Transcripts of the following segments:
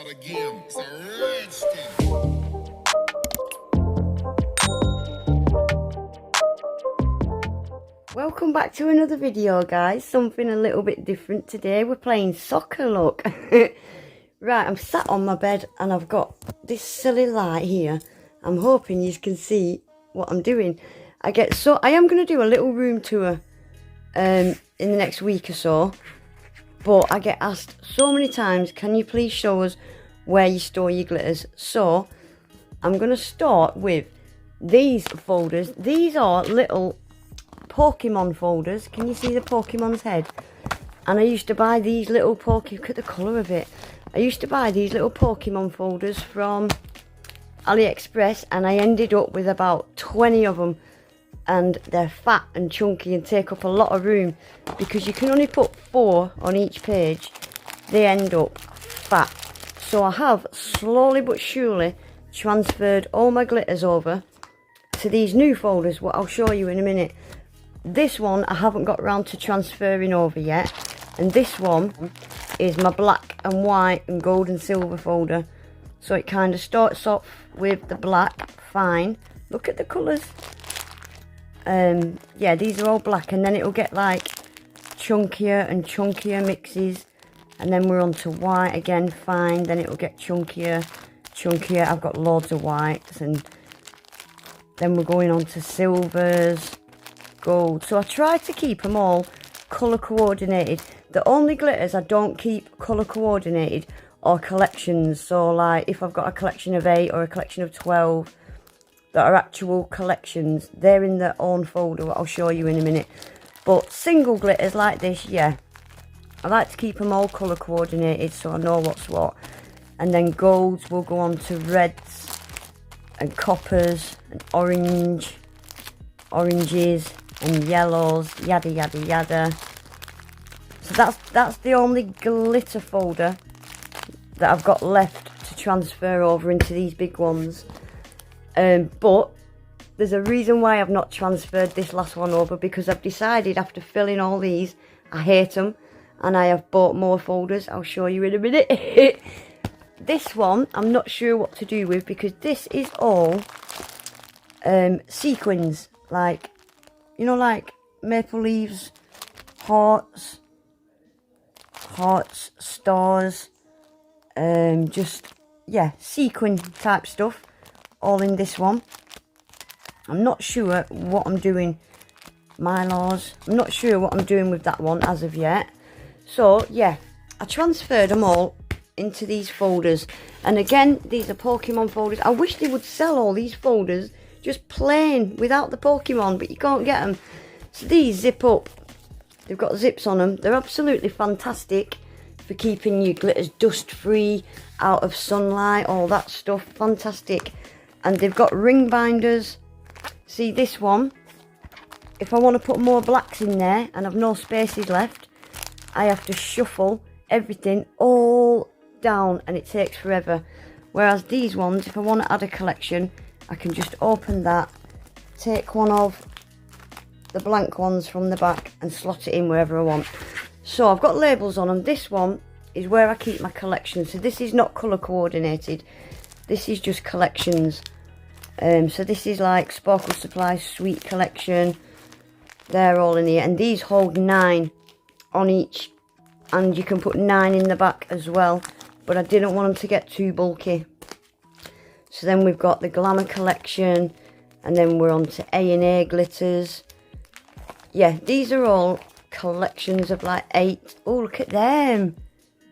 start again. It's a red skin. Welcome back to another video, guys. Something a little bit different today. We're playing soccer, look. Right, I'm sat on my bed and I've got this silly light here. I'm hoping you can see what I'm doing. I am going to do a little room tour in the next week or so. But I get asked so many times, can you please show us where you store your glitters? So I'm going to start with these folders. These are little Pokemon folders. Can you see the Pokemon's head? And I used to buy these little look at the colour of it. I used to buy these little Pokemon folders from AliExpress, and I ended up with about 20 of them, and they're fat and chunky and take up a lot of room because you can only put 4 on each page. They end up fat. So I have slowly but surely transferred all my glitters over to these new folders, what I'll show you in a minute. This one I haven't got around to transferring over yet, and this one is my black and white and gold and silver folder. So it kind of starts off with the black, fine. Look at the colours. Yeah, these are all black, and then it'll get like chunkier and chunkier mixes, and then we're on to white again, fine. Then it'll get chunkier. I've got loads of whites, and then we're going on to silvers, gold. So I try to keep them all colour coordinated. The only glitters I don't keep colour coordinated are collections. So like if I've got a collection of 8 or a collection of 12 that are actual collections, they're in their own folder, what I'll show you in a minute. But single glitters like this, yeah, I like to keep them all colour coordinated so I know what's what. And then golds will go on to reds and coppers and oranges and yellows, yada yada yada. So that's the only glitter folder that I've got left to transfer over into these big ones. But there's a reason why I've not transferred this last one over, because I've decided after filling all these, I hate them, and I have bought more folders. I'll show you in a minute. This one I'm not sure what to do with, because this is all sequins, like, you know, like maple leaves, hearts, stars, just, yeah, sequin type stuff, all in this one. I'm not sure what I'm doing, Mylars, I'm not sure what I'm doing with that one as of yet. So yeah, I transferred them all into these folders, and again, these are Pokemon folders. I wish they would sell all these folders just plain without the Pokemon, but you can't get them. So these zip up. They've got zips on them. They're absolutely fantastic for keeping your glitters dust free, out of sunlight, all that stuff. Fantastic. And they've got ring binders. See this one, if I want to put more blacks in there and have no spaces left, I have to shuffle everything all down and it takes forever. Whereas these ones, if I want to add a collection, I can just open that, take one of the blank ones from the back and slot it in wherever I want. So I've got labels on them. This one is where I keep my collection. So this is not colour coordinated. This is just collections. So this is like Sparkle Supply Sweet Collection. They're all in here. And these hold 9 on each. And you can put 9 in the back as well. But I didn't want them to get too bulky. So then we've got the Glamour Collection. And then we're on to A&A glitters. Yeah, these are all collections of like 8. Oh, look at them.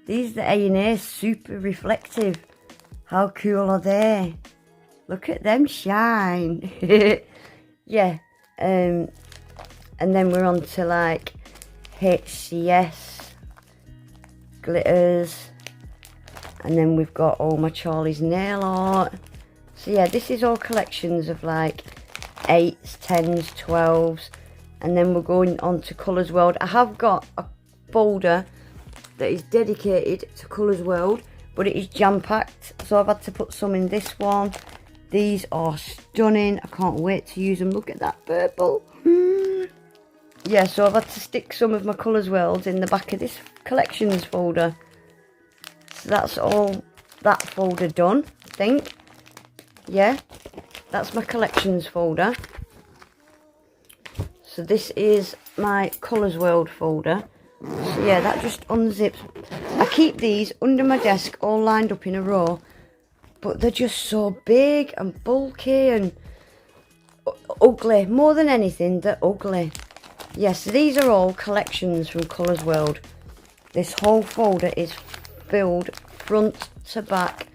These are the A&A super reflective. How cool are they? Look at them shine. Yeah. And then we're on to like HCS glitters. And then we've got all my Charlie's nail art. So yeah, this is all collections of like 8s, 10s, 12s. And then we're going on to Colours World. I have got a folder that is dedicated to Colours World, but it is jam-packed. So I've had to put some in this one. These are stunning. I can't wait to use them. Look at that purple. Yeah, so I've had to stick some of my Colours Worlds in the back of this collections folder. So that's all that folder done, I think. Yeah, that's my collections folder. So this is my Colours World folder. So yeah, that just unzips. I keep these under my desk all lined up in a row, but they're just so big and bulky and ugly. More than anything, they're ugly. Yes, these are all collections from Colours World. This whole folder is filled front to back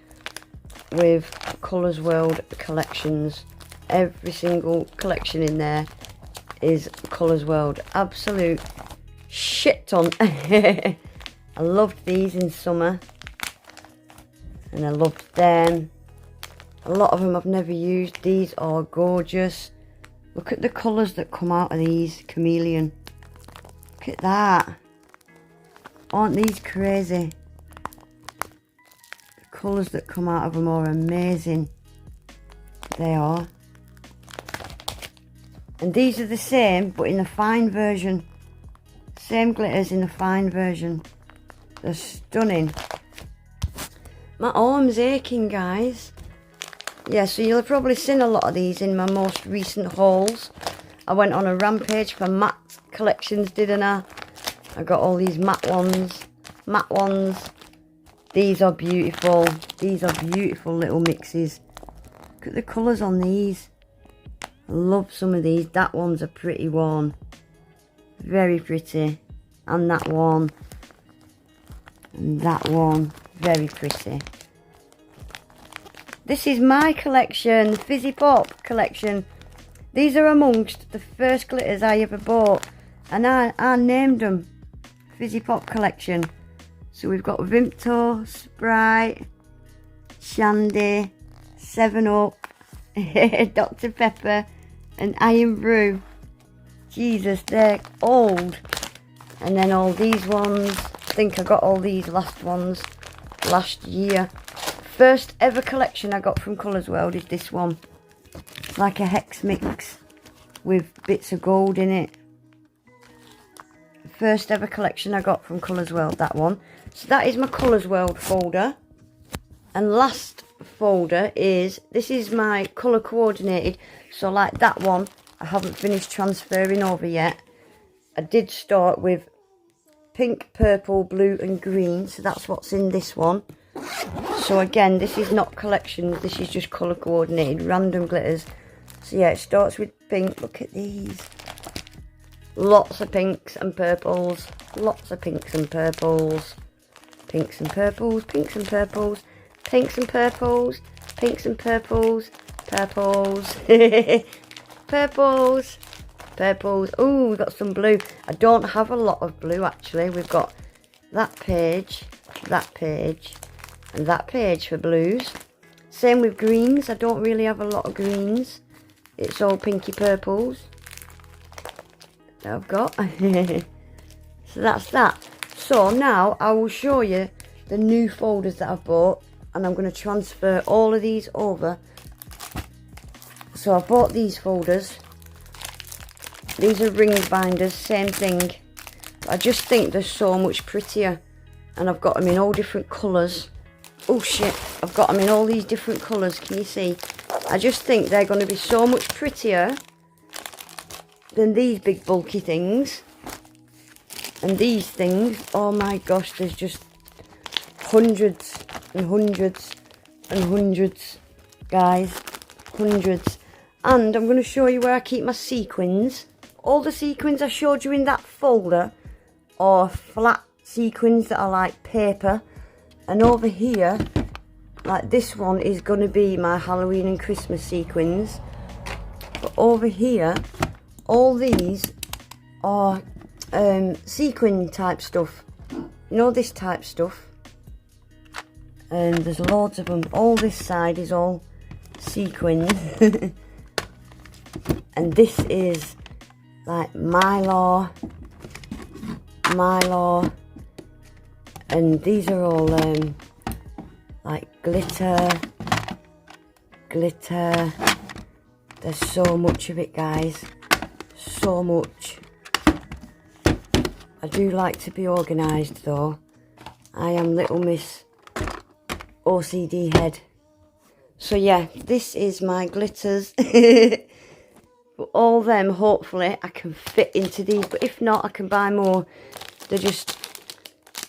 with Colours World collections. Every single collection in there is Colours World. Absolute shit ton. I loved these in summer, and I loved them. A lot of them I've never used. These are gorgeous. Look at the colours that come out of these. Chameleon. Look at that. Aren't these crazy? The colours that come out of them are amazing. They are. And these are the same, but in a fine version. Same glitters in a fine version. They're stunning. My arm's aching, guys. Yeah, so you'll have probably seen a lot of these in my most recent hauls. I went on a rampage for matte collections, didn't I? I got all these matte ones. Matte ones. These are beautiful. These are beautiful little mixes. Look at the colours on these. I love some of these. That one's a pretty one. Very pretty. And that one. And that one. Very pretty. This is my collection. The Fizzy Pop collection. These are amongst the first glitters I ever bought. And I named them Fizzy Pop collection. So we've got Vimto, Sprite, Shandy, 7-Up, Dr. Pepper and Iron Brew. Jesus, they're old. And then all these ones. I think I got all these last ones last year. First ever collection I got from Colours World is this one. It's like a hex mix with bits of gold in it. First ever collection I got from Colours World, that one. So that is my Colours World folder. And last folder is, this is my colour coordinated. So like that one, I haven't finished transferring over yet. I did start with pink, purple, blue and green. So that's what's in this one. So again, this is not collections. This is just colour coordinated, random glitters. So yeah, it starts with pink. Look at these. Lots of pinks and purples. Lots of pinks and purples. Pinks and purples, pinks and purples. Pinks and purples, pinks and purples. Purples. Purples. Purples. Oh, we've got some blue. I don't have a lot of blue actually. We've got that page, and that page for blues. Same with greens. I don't really have a lot of greens. It's all pinky purples that I've got. So that's that. So now I will show you the new folders that I've bought, and I'm going to transfer all of these over. So I bought these folders. These are ring binders, same thing. I just think they're so much prettier, and I've got them in all different colours. Oh shit, I've got them in all these different colours, can you see? I just think they're going to be so much prettier than these big bulky things. And these things, oh my gosh, there's just hundreds and hundreds and hundreds, guys, hundreds. And I'm going to show you where I keep my sequins. All the sequins I showed you in that folder are flat sequins that are like paper. And over here, like this one is going to be my Halloween and Christmas sequins. But over here, all these are sequin type stuff. You know, this type stuff. And there's loads of them. All this side is all sequins. And this is like Mylar. And these are all like glitter. There's so much of it, guys. So much. I do like to be organised though. I am Little Miss OCD head. So yeah, this is my glitters. But all them, hopefully, I can fit into these. But if not, I can buy more. They just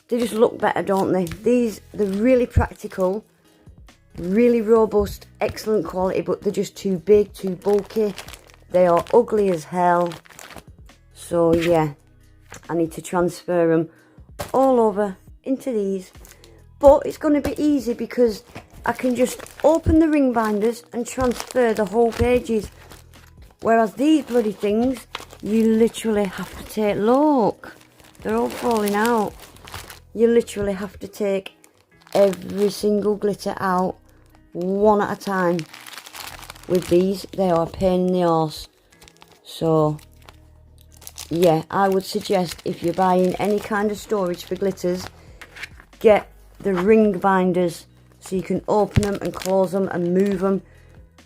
look better, don't they? They're really practical, really robust, excellent quality, but they're just too big, too bulky. They are ugly as hell. So yeah, I need to transfer them all over into these. But it's going to be easy because I can just open the ring binders and transfer the whole pages. Whereas these bloody things, you literally have to take, look, they're all falling out. You literally have to take every single glitter out one at a time. With these, they are a pain in the arse. So, yeah, I would suggest if you're buying any kind of storage for glitters, get the ring binders so you can open them and close them and move them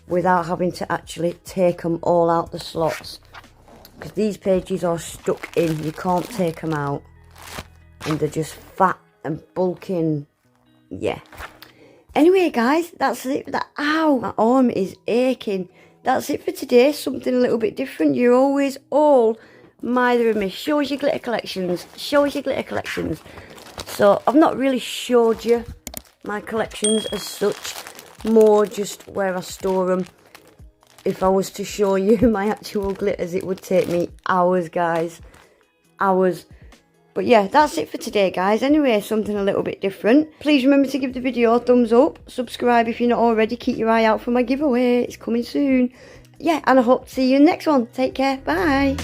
without having to actually take them all out the slots, because these pages are stuck in, you can't take them out, and they're just fat and bulky and yeah. Anyway guys, that's it for that. Ow, my arm is aching. That's it for today, something a little bit different. You're always all Mither and me. Show us your glitter collections, show us your glitter collections. So I've not really showed you my collections as such, more just where I store them. If I was to show you my actual glitters, it would take me hours, guys, hours. But yeah, that's it for today, guys. Anyway, something a little bit different. Please remember to give the video a thumbs up, subscribe if you're not already, keep your eye out for my giveaway, it's coming soon. Yeah, and I hope to see you in the next one. Take care, bye.